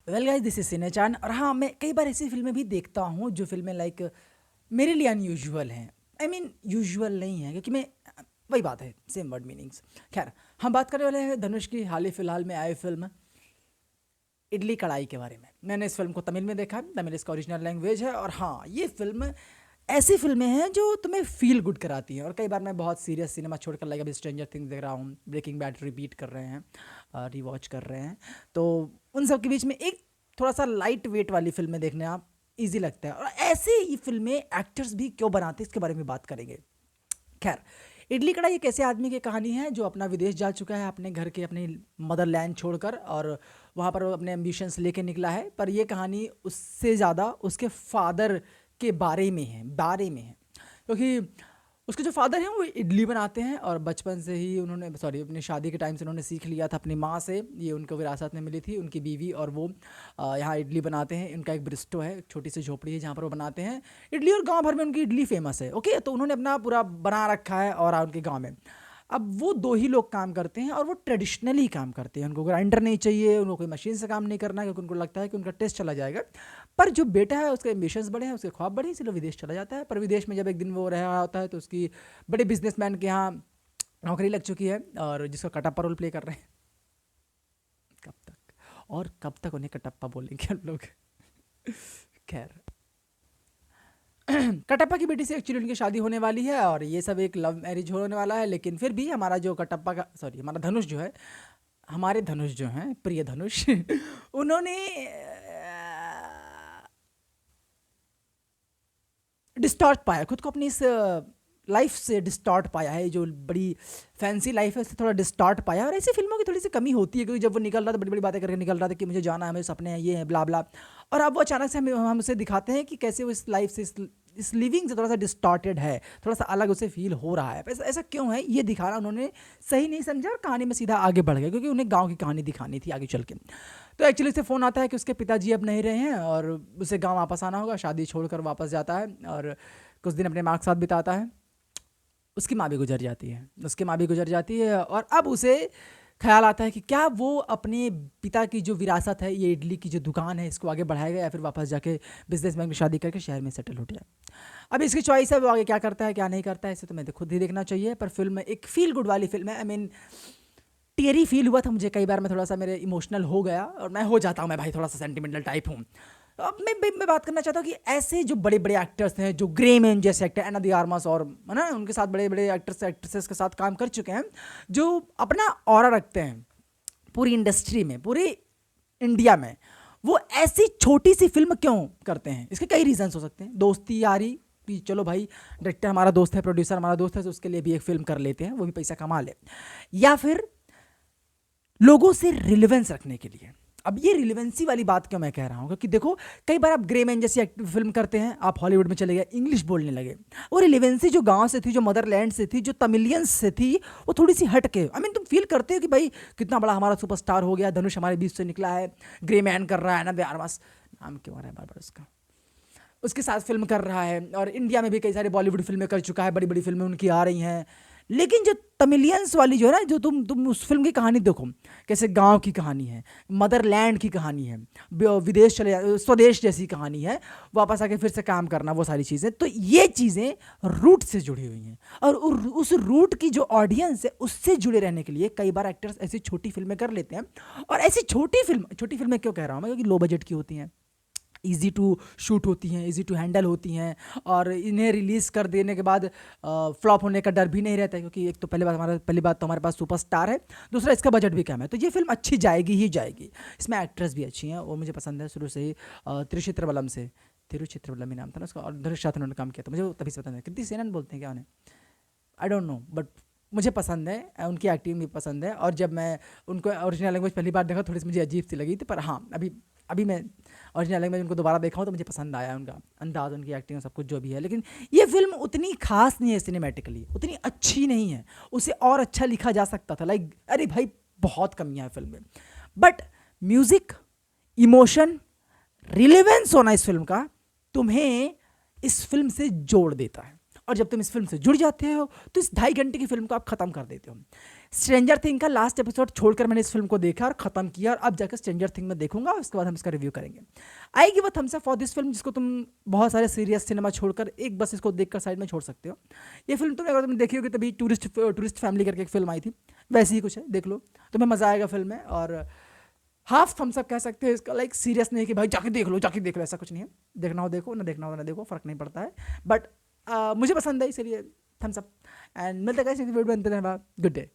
Well guys, this is Shinchan. और हाँ, मैं कई बार ऐसी फिल्में भी देखता हूँ जो फिल्में लाइक मेरे लिए अनयूजुअल हैं। आई मीन यूजुअल नहीं है, क्योंकि मैं वही बात है, सेम वर्ड मीनिंग्स। खैर, हम बात करने वाले हैं धनुष की हाल ही फिलहाल में आई फिल्म इडली कढ़ाई के बारे में। मैंने इस फिल्म को तमिल में देखा, तमिल इसका ओरिजिनल लैंग्वेज है। और हाँ, ये फिल्म ऐसी फिल्में हैं जो तुम्हें फील गुड कराती हैं। और कई बार मैं बहुत सीरियस सिनेमा छोड़कर लाइक अभी स्ट्रेंजर थिंग्स देख रहा हूँ, ब्रेकिंग बैड रिपीट कर रहे हैं, रीवॉच कर रहे हैं, तो उन सब के बीच में एक थोड़ा सा लाइट वेट वाली फिल्में देखने आप इजी लगता है। और ऐसे ही फिल्में एक्टर्स भी क्यों बनाते हैं, इसके बारे में बात करेंगे। खैर, इडली कढ़ाई एक ऐसे आदमी की कहानी है जो अपना विदेश जा चुका है, अपने घर के अपनी मदरलैंड छोड़कर, और वहाँ पर वो अपने एम्बिशंस लेके निकला है। पर ये कहानी उससे ज़्यादा उसके फादर के बारे में है, क्योंकि उसके जो फादर हैं वो इडली बनाते हैं, और बचपन से ही उन्होंने अपनी शादी के टाइम से उन्होंने सीख लिया था अपनी माँ से। ये उनको विरासत में मिली थी, उनकी बीवी और वो यहाँ इडली बनाते हैं। उनका एक ब्रिस्टो है, एक छोटी सी झोपड़ी है जहाँ पर वो बनाते हैं इडली, और गांव भर में उनकी इडली फेमस है। ओके, तो उन्होंने अपना पूरा बना रखा है और उनके गाँव में अब वो दो ही लोग काम करते हैं, और वो ट्रेडिशनली काम करते हैं। उनको ग्राइंडर नहीं चाहिए, उनको कोई मशीन से काम नहीं करना है, क्योंकि उनको लगता है कि उनका टेस्ट चला जाएगा। पर जो बेटा है उसके एम्बिशंस बड़े हैं, उसके ख्वाब बड़े हैं, इसलिए विदेश चला जाता है। पर विदेश में जब एक दिन वो रह रहा होता है तो उसकी बड़े बिजनेसमैन के यहाँ नौकरी लग चुकी है, और जिसका कटप्पा रोल प्ले कर रहे हैं। कब तक और कब तक उन्हें कटप्पा बोलेंगे हम लोग। खैर, कटप्पा की बेटी से एक्चुअली उनकी शादी होने वाली है, और ये सब एक लव मैरिज होने वाला है। लेकिन फिर भी हमारा जो कटप्पा का हमारा धनुष जो है, हमारे धनुष जो हैं, प्रिय धनुष उन्होंने डिस्टॉर्ट पाया खुद को, अपनी इस लाइफ से डिस्टॉर्ट पाया है। जो बड़ी फैंसी लाइफ है उससे थोड़ा डिस्टॉर्ट पाया। और ऐसी फिल्मों की थोड़ी सी कमी होती है, क्योंकि जब वो निकल रहा था बड़ी बड़ी बातें करके निकल रहा था कि मुझे जाना है, मेरे सपने हैं, ये हैं, ब्ला ब्ला। और अब वो अचानक से हम उसे दिखाते हैं कि कैसे वो इस लाइफ से, इस लिविंग से थोड़ा सा डिस्टॉर्टेड है, थोड़ा सा अलग उसे फील हो रहा है। ऐसा क्यों है ये दिखाना उन्होंने सही नहीं समझा, और कहानी में सीधा आगे बढ़ गया, क्योंकि उन्हें गाँव की कहानी दिखानी थी आगे चल के। तो एक्चुअली उसे फ़ोन आता है कि उसके पिताजी अब नहीं रहे हैं, और उसे गाँव वापस आना होगा। शादी छोड़कर वापस जाता है, और कुछ दिन अपने माँ के साथ बिताता है। उसकी माँ भी गुजर जाती है, और अब उसे ख्याल आता है कि क्या वो अपने पिता की जो विरासत है, ये इडली की जो दुकान है, इसको आगे बढ़ाएगा, या फिर वापस जाके बिजनेसमैन की शादी करके शहर में सेटल हो जाए। अब इसकी चॉइस है, वो आगे क्या करता है क्या नहीं करता है, इसे तो मैं खुद ही देखना चाहिए। पर फिल्म एक फील गुड वाली फिल्म है। आई मीन, टीयरी फील हुआ था मुझे कई बार, मैं थोड़ा सा मेरे इमोशनल हो गया, और मैं हो जाता हूँ, मैं भाई थोड़ा सा सेंटिमेंटल टाइप हूँ। तो अब मैं बात करना चाहता हूँ कि ऐसे जो बड़े बड़े एक्टर्स हैं, जो ग्रे मैन जैसे एक्टर एना दी आर्मस, और है ना, उनके साथ बड़े बड़े एक्टर्स एक्ट्रेसेस के साथ काम कर चुके हैं, जो अपना ऑरा रखते हैं पूरी इंडस्ट्री में, पूरे इंडिया में, वो ऐसी छोटी सी फिल्म क्यों करते हैं? इसके कई रीजंस हो सकते हैं। दोस्ती यारी भी, चलो भाई डायरेक्टर हमारा दोस्त है, प्रोड्यूसर हमारा दोस्त है, तो उसके लिए भी एक फिल्म कर लेते हैं, वो भी पैसा कमा ले। या फिर लोगों से रिलेवेंस रखने के लिए। अब ये रिलेवेंसी वाली बात क्यों मैं कह रहा हूँ, क्योंकि देखो, कई बार आप ग्रे मैन जैसी फिल्म करते हैं, आप हॉलीवुड में चले गए, इंग्लिश बोलने लगे, वो रिलेवेंसी जो गांव से थी, जो मदरलैंड से थी, जो तमिलियंस से थी, वो थोड़ी सी हट के, आई मीन तुम फील करते हो कि भाई कितना बड़ा हमारा सुपरस्टार हो गया, धनुष हमारे बीच से निकला है, ग्रे मैन कर रहा है ना, बेआरमास नाम क्यों आ रहा है बार बार उसका, उसके साथ फिल्म कर रहा है। और इंडिया में भी कई सारे बॉलीवुड फिल्में कर चुका है, बड़ी बड़ी फिल्में उनकी आ रही हैं। लेकिन जो तमिलियंस वाली जो है ना, जो तुम उस फिल्म की कहानी देखो, कैसे गांव की कहानी है, मदरलैंड की कहानी है, विदेश स्वदेश जैसी कहानी है, वापस आके फिर से काम करना, वो सारी चीज़ें, तो ये चीज़ें रूट से जुड़ी हुई हैं। और उस रूट की जो ऑडियंस है, उससे जुड़े रहने के लिए कई बार एक्टर्स ऐसी छोटी फिल्में कर लेते हैं। और ऐसी छोटी फिल्में क्यों कह रहा हूँ मैं, क्योंकि लो बजट की होती हैं, ईजी टू शूट होती हैं, ईजी टू हैंडल होती हैं, और इन्हें रिलीज़ कर देने के बाद फ्लॉप होने का डर भी नहीं रहता है, क्योंकि एक तो पहली बात तो हमारे पास सुपरस्टार है, दूसरा इसका बजट भी कम है, तो ये फिल्म अच्छी जाएगी ही जाएगी। इसमें एक्ट्रेस भी अच्छी हैं, वो मुझे पसंद है शुरू से ही। तिरुचित्रवलम ही नाम था ना उसका, और धनुष साथ उन्होंने काम किया, तो मुझे वो तभी से पसंद है। कृति सेनन बोलते हैं क्या उन्हें, आई डोंट नो, बट मुझे पसंद है, उनकी एक्टिंग भी पसंद है। और जब मैं उनको ओरिजिनल लैंग्वेज पहली बार देखा, थोड़ी सी मुझे अजीब सी लगी थी, पर हाँ, अभी मैं ओरिजिनल लैंग्वेज उनको दोबारा देखा हूँ तो मुझे पसंद आया उनका अंदाज, उनकी एक्टिंग, सब कुछ जो भी है। लेकिन ये फिल्म उतनी खास नहीं है, सिनेमैटिकली उतनी अच्छी नहीं है, उसे और अच्छा लिखा जा सकता था। लाइक अरे भाई, बहुत कमियाँ हैं फिल्म में, बट म्यूज़िक, इमोशन, रिलेवेंस होना इस फिल्म का तुम्हें इस फिल्म से जोड़ देता है। और जब तुम इस फिल्म से जुड़ जाते हो, तो इस 2.5 घंटे की फिल्म को आप ख़त्म कर देते हो। स्ट्रेंजर थिंग का लास्ट एपिसोड छोड़कर मैंने इस फिल्म को देखा और ख़त्म किया, और अब जाकर स्ट्रेंजर थिंग में देखूंगा, उसके बाद हम इसका रिव्यू करेंगे। I give a thumbs up for this film, जिसको तुम बहुत सारे सीरियस सिनेमा छोड़कर एक बस इसको देखकर साइड में छोड़ सकते हो। ये फिल्म तुम, अगर तुमने देखी होगी, तभी टूरिस्ट फैमिली करके एक फिल्म आई थी, वैसी ही कुछ है, देख लो, तुम्हें मज़ा आएगा फिल्म में। और हाफ थम्स अप कह सकते हो इसका, लाइक सीरियस नहीं कि भाई जाके देख लो, ऐसा कुछ नहीं है। देखना हो देखो, ना देखना हो ना देखो, फ़र्क नहीं पड़ता है, बट मुझे पसंद है, इसलिए थम्स अप। एंड मिलते हैं guys नेक्स्ट वीडियो में, गुड डे।